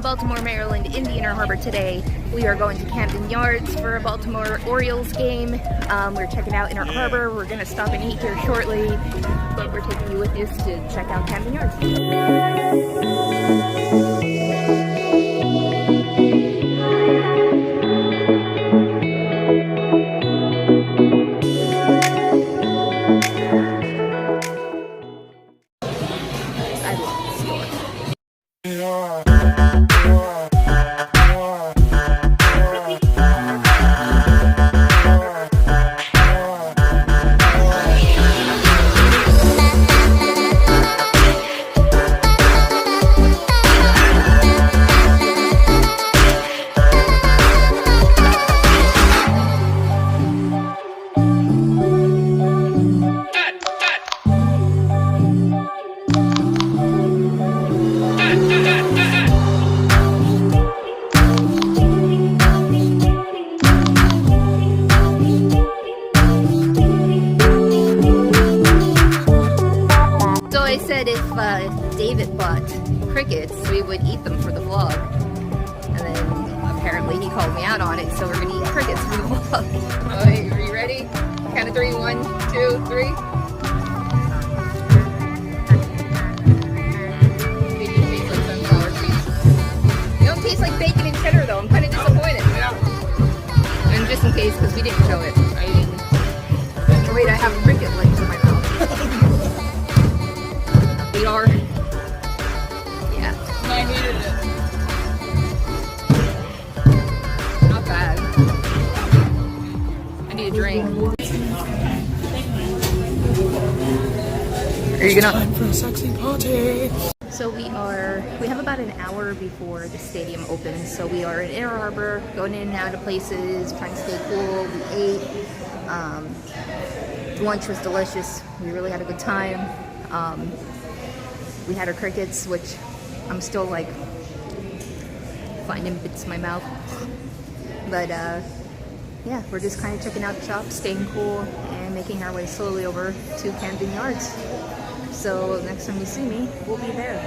Baltimore, Maryland, Indian Harbor today. We are going to Camden Yards for a Baltimore Orioles game. We're checking out Inner Harbor. We're going to stop and eat here shortly, but we're taking you with us to check out Camden Yards. I love this store. I said if David bought crickets, we would eat them for the vlog. And then apparently he called me out on it, so we're gonna eat crickets for the vlog. Alright, are you ready? Count of 3, 1, 2, 3. They do taste like sunflower seeds. They don't taste like bacon and cheddar though, I'm kind of disappointed. And just in case, because we didn't show it. Oh wait, I have cricket legs in my mouth. We are. Yeah. I needed it. Not bad. I need a drink. Are you gonna? Time for a sexy party. So we have about an hour before the stadium opens. So we are in Inner Harbor, going in and out of places, trying to stay cool. We ate. Lunch was delicious. We really had a good time. We had our crickets, which I'm still like finding bits in my mouth. But yeah, we're just kind of checking out the shop, staying cool, and making our way slowly over to Camden Yards. So next time you see me, we'll be there.